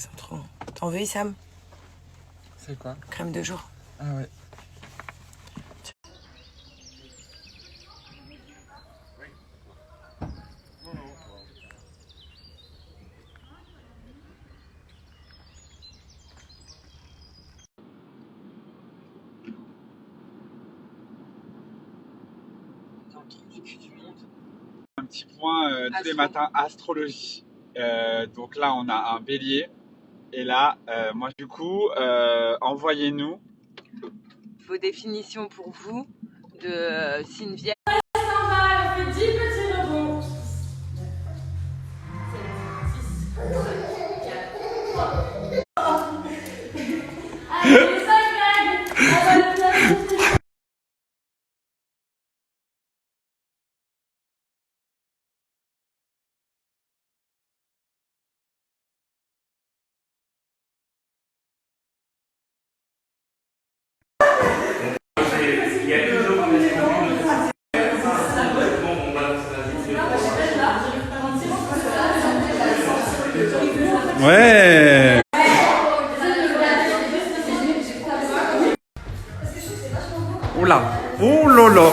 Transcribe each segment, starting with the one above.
Ça sent trop. T'en veux, Issam? C'est quoi? Crème de jour. Ah ouais. Un petit point tous les matins, astrologie. Donc là, on a un bélier. Et là, moi, du coup, envoyez-nous Vos définitions pour vous de signe vierge. On fait 10 petits rebonds. Allez, 5 règles. Ouais. Oula. Oh lolo.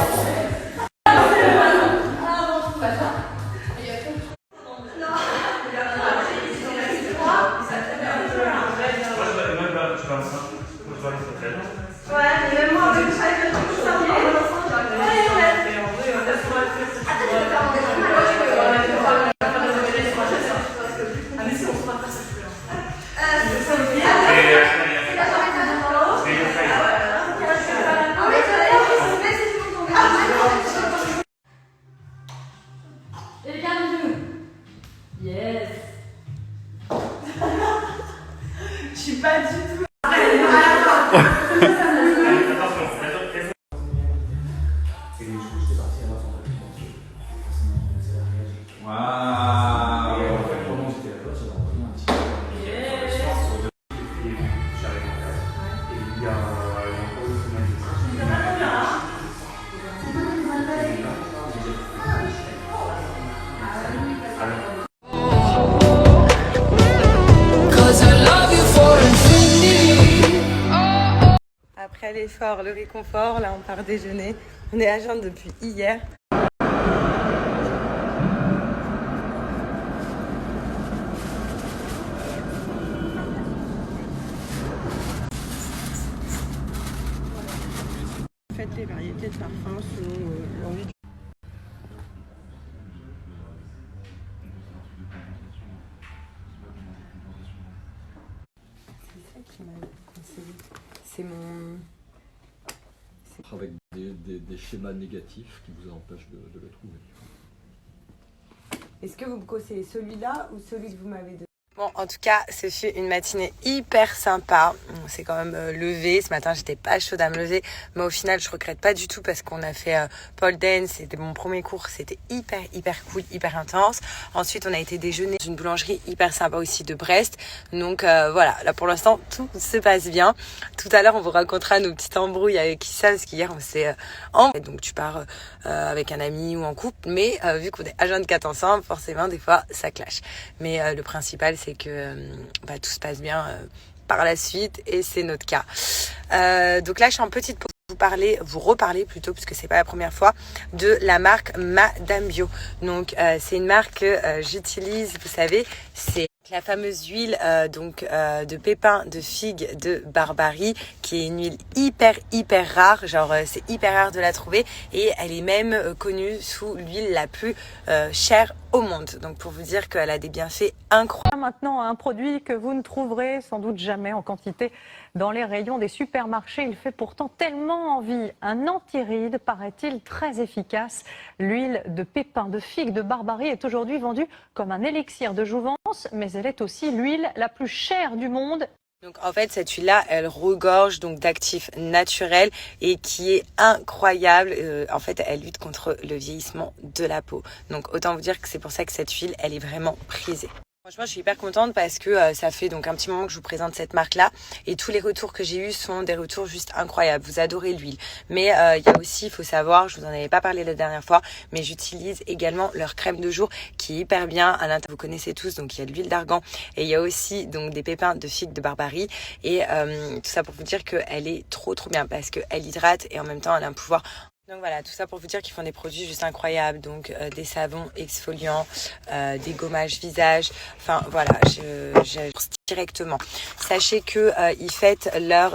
Et calme-nous. Yes. Je suis pas du tout. Après l'effort, le réconfort, là on part déjeuner. On est à jeun depuis hier. Faites les variétés de parfums selon l'envie du... C'est ça qui m'a conseillé. C'est mon... Avec des schémas négatifs qui vous empêchent de le trouver. Est-ce que vous me conseillez celui-là ou celui que vous m'avez donné? Bon, en tout cas, ce fut une matinée hyper sympa. On s'est quand même levé. Ce matin, j'étais pas chaude à me lever. Mais au final, je regrette pas du tout parce qu'on a fait pole dance. C'était mon premier cours. C'était hyper cool, hyper intense. Ensuite, on a été déjeuner dans une boulangerie hyper sympa aussi de Brest. Donc voilà, là pour l'instant, tout se passe bien. Tout à l'heure, on vous racontera nos petites embrouilles avec Issa parce qu'hier, on s'est donc tu pars avec un ami ou en couple. Mais vu qu'on est H24 ensemble, forcément, des fois, ça clash. Mais le principal, c'est que tout se passe bien par la suite et c'est notre cas. Donc là, je suis en petite pause. Vous reparler plutôt, puisque c'est pas la première fois, de la marque Madame Bio. Donc c'est une marque que j'utilise, vous savez, c'est la fameuse huile de pépins de figue de Barbarie, qui est une huile hyper rare, genre c'est hyper rare de la trouver et elle est même connue sous l'huile la plus chère au monde. Donc pour vous dire qu'elle a des bienfaits incroyables. Maintenant, un produit que vous ne trouverez sans doute jamais en quantité dans les rayons des supermarchés. Il fait pourtant tellement envie. Un antiride, paraît-il, très efficace. L'huile de pépins de figue de Barbarie est aujourd'hui vendue comme un élixir de jouvence, mais elle est aussi l'huile la plus chère du monde. Donc en fait cette huile-là, elle regorge donc d'actifs naturels et qui est incroyable. En fait, elle lutte contre le vieillissement de la peau. Donc autant vous dire que c'est pour ça que cette huile, elle est vraiment prisée. Franchement, je suis hyper contente parce que ça fait donc un petit moment que je vous présente cette marque-là et tous les retours que j'ai eus sont des retours juste incroyables. Vous adorez l'huile. Mais il y a aussi, il faut savoir, je vous en avais pas parlé la dernière fois, mais j'utilise également leur crème de jour qui est hyper bien. À l'intérieur, vous connaissez tous, donc il y a de l'huile d'argan et il y a aussi donc des pépins de figue de Barbarie et tout ça pour vous dire qu'elle est trop bien parce qu'elle hydrate et en même temps elle a un pouvoir. Donc voilà, tout ça pour vous dire qu'ils font des produits juste incroyables, donc des savons exfoliants, des gommages visage, enfin voilà, je directement. Sachez que ils fêtent leur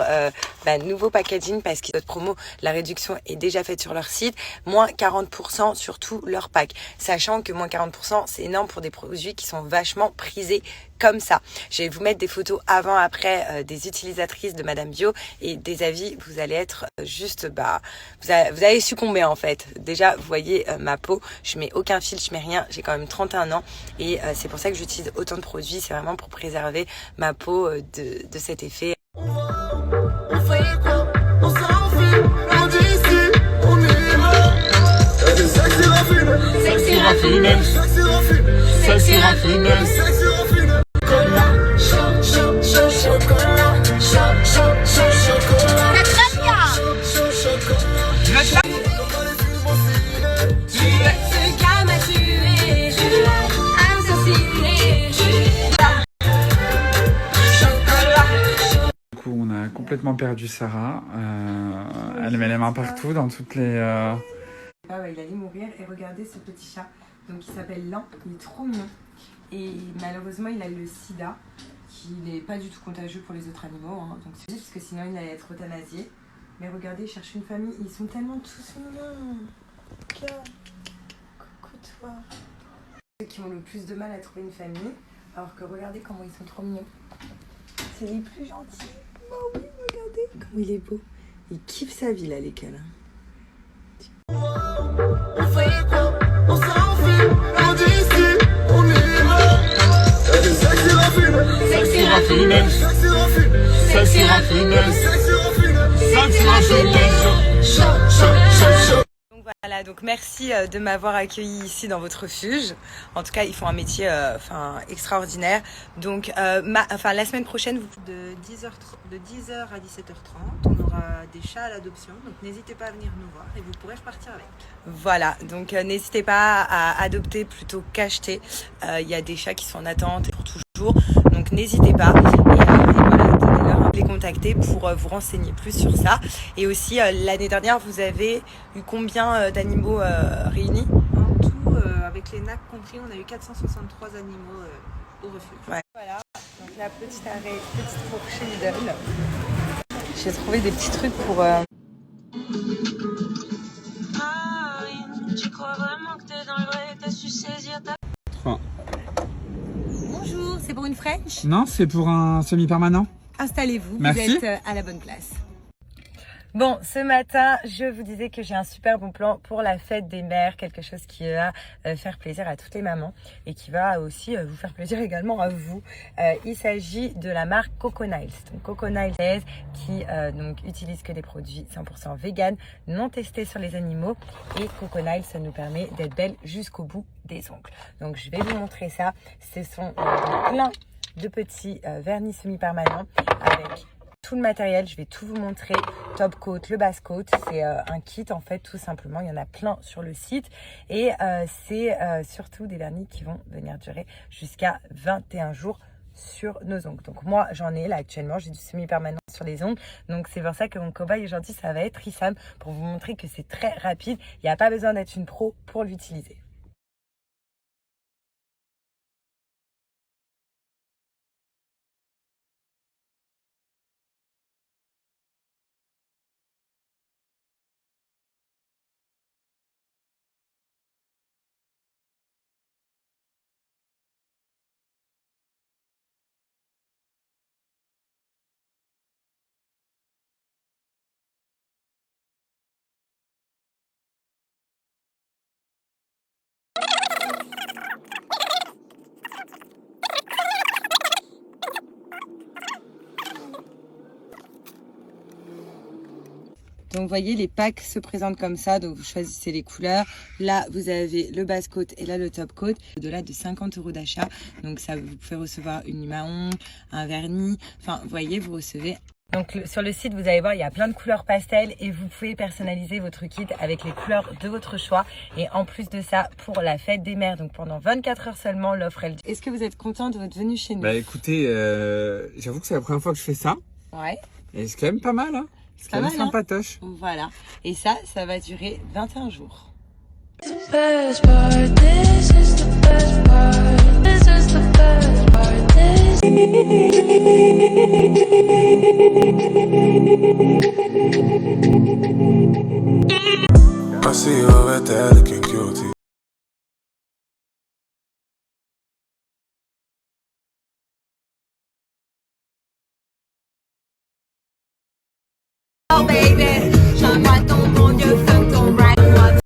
nouveau packaging parce que notre promo, la réduction est déjà faite sur leur site, moins 40% sur tout leur pack. Sachant que moins 40% c'est énorme pour des produits qui sont vachement prisés comme ça. Je vais vous mettre des photos avant après des utilisatrices de Madame Bio et des avis, vous allez être juste vous allez succomber en fait. Déjà vous voyez ma peau, je mets aucun filtre, je mets rien, j'ai quand même 31 ans et c'est pour ça que j'utilise autant de produits, c'est vraiment pour préserver ma peau de cet effet. Du coup, on a complètement perdu Sarah. Elle met les mains partout dans toutes les... Il allait mourir et regardez ce petit chat, donc il s'appelle Lan, il est trop mignon et malheureusement il a le sida qui n'est pas du tout contagieux pour les autres animaux, hein. Donc c'est juste parce que sinon il allait être euthanasié. Mais regardez, il cherche une famille, ils sont tellement tous mignons. Regarde, coucou toi. Ceux qui ont le plus de mal à trouver une famille, alors que regardez comment ils sont trop mignons. C'est les plus gentils. Oh oui, regardez comment il est beau. Il kiffe sa vie là, lesquels. On fait quoi? On s'enfuit, on dit ici, on y va. Elle est sexy raffinée, sexy raffinée, sexy raffinée, sexy raffinée, sexy raffinée, sexy raffinée, chaud, chaud, chaud, chaud. Donc voilà, donc merci de m'avoir accueilli ici dans votre refuge. En tout cas, ils font un métier extraordinaire. Donc la semaine prochaine, de 10h à 17h30, on aura des chats à l'adoption. Donc n'hésitez pas à venir nous voir et vous pourrez repartir avec. Voilà, donc n'hésitez pas à adopter plutôt qu'acheter. Il y a des chats qui sont en attente pour toujours. Donc n'hésitez pas. Et voilà, les contacter pour vous renseigner plus sur ça. Et aussi, l'année dernière, vous avez eu combien d'animaux réunis? En tout, avec les NAC compris, on a eu 463 animaux au refuge. Ouais. Voilà, donc la petite arrêt, petite fourchée Lidl. J'ai trouvé des petits trucs pour... Tu crois vraiment que t'es dans le vrai, t'as su saisir ta... Bonjour, c'est pour une French? Non, c'est pour un semi-permanent. Installez-vous, Merci. vous êtes à la bonne place. Bon, ce matin, je vous disais que j'ai un super bon plan pour la fête des mères, quelque chose qui va faire plaisir à toutes les mamans et qui va aussi vous faire plaisir également à vous. Il s'agit de la marque Coco-Niles. Donc Coco-Niles qui donc utilise que des produits 100% vegan, non testés sur les animaux, et Coco-Niles, ça nous permet d'être belles jusqu'au bout des ongles. Donc je vais vous montrer ça. Ce sont plein de petits vernis semi-permanents avec tout le matériel. Je vais tout vous montrer. Top coat, le base coat, c'est un kit en fait, tout simplement. Il y en a plein sur le site et c'est surtout des vernis qui vont venir durer jusqu'à 21 jours sur nos ongles. Donc moi j'en ai là actuellement, j'ai du semi-permanent sur les ongles, donc c'est pour ça que mon cobaye aujourd'hui ça va être Issam, pour vous montrer que c'est très rapide. Il n'y a pas besoin d'être une pro pour l'utiliser. Donc vous voyez, les packs se présentent comme ça, donc vous choisissez les couleurs. Là, vous avez le base coat et là le top coat. Au-delà de 50 € d'achat, donc ça, vous pouvez recevoir une lime à ongles, un vernis, enfin vous voyez, vous recevez. Donc sur le site, vous allez voir, il y a plein de couleurs pastel et vous pouvez personnaliser votre kit avec les couleurs de votre choix. Et en plus de ça, pour la fête des mères, donc pendant 24 heures seulement, l'offre elle. Est-ce que vous êtes content de votre venue chez nous? Bah écoutez, j'avoue que c'est la première fois que je fais ça. Ouais. Et c'est quand même pas mal, hein. C'est quand même sympatoche. Voilà. Et ça va durer 21 jours. I see you over there looking guilty. Oh baby, j'envoie ton bon Dieu, fuck ton right one.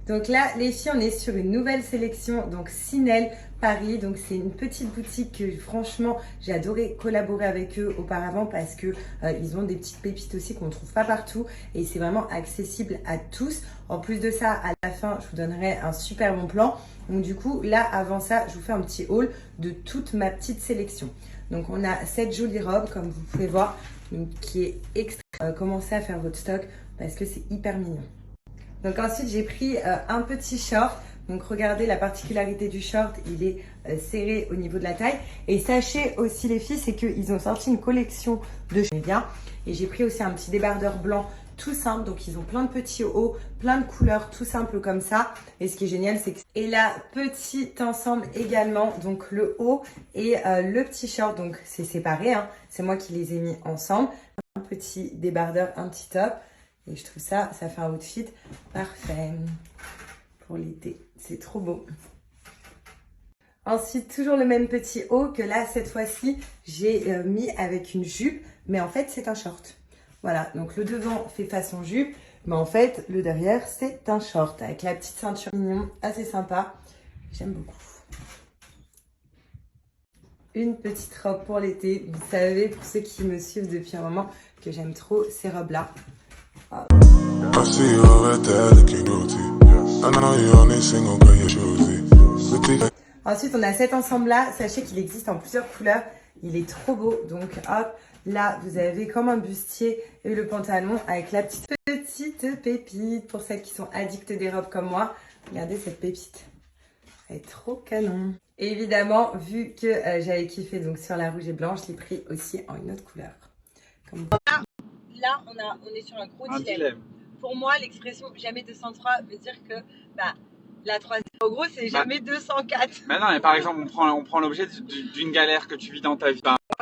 Donc là, les filles, on est sur une nouvelle sélection, donc Sinel Paris. Donc c'est une petite boutique que franchement, j'ai adoré collaborer avec eux auparavant parce que ils ont des petites pépites aussi qu'on ne trouve pas partout et c'est vraiment accessible à tous. En plus de ça, à la fin, je vous donnerai un super bon plan. Donc du coup, là, avant ça, je vous fais un petit haul de toute ma petite sélection. Donc on a cette jolie robe, comme vous pouvez voir, donc, qui est extra. Commencez à faire votre stock parce que c'est hyper mignon. Donc ensuite j'ai pris un petit short. Donc regardez la particularité du short, il est serré au niveau de la taille. Et sachez aussi les filles, c'est qu'ils ont sorti une collection de bien. Et j'ai pris aussi un petit débardeur blanc tout simple. Donc ils ont plein de petits hauts, plein de couleurs tout simples comme ça. Et ce qui est génial, c'est que... Et là, petit ensemble également, donc le haut et le petit short. Donc c'est séparé, hein. C'est moi qui les ai mis ensemble. Un petit débardeur, un petit top. Et je trouve ça fait un outfit parfait pour l'été. C'est trop beau. Ensuite, toujours le même petit haut que là, cette fois-ci, j'ai mis avec une jupe. Mais en fait, c'est un short. Voilà, donc le devant fait façon jupe. Mais en fait, le derrière, c'est un short. Avec la petite ceinture mignon, assez sympa. J'aime beaucoup. Une petite robe pour l'été. Vous savez, pour ceux qui me suivent depuis un moment, que j'aime trop ces robes-là. I see you over there looking guilty. I know you only single girl, you're choosy. Ensuite, on a cet ensemble-là. Sachez qu'il existe en plusieurs couleurs. Il est trop beau. Donc, hop, là, vous avez comme un bustier et le pantalon avec la petite pépite pour celles qui sont addictes des robes comme moi. Regardez cette pépite. Elle est trop canon. Et évidemment, vu que j'avais kiffé donc sur la rouge et blanche, je l'ai pris aussi en une autre couleur. Comme... Là, on est sur un gros dilemme. Pour moi, l'expression jamais 203 veut dire que la troisième, en gros, c'est jamais 204. Mais non, mais par exemple, on prend l'objet d'une galère que tu vis dans ta vie.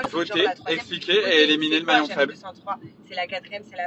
Voter, expliquer et éliminer le maillon faible. 203, c'est la quatrième, c'est la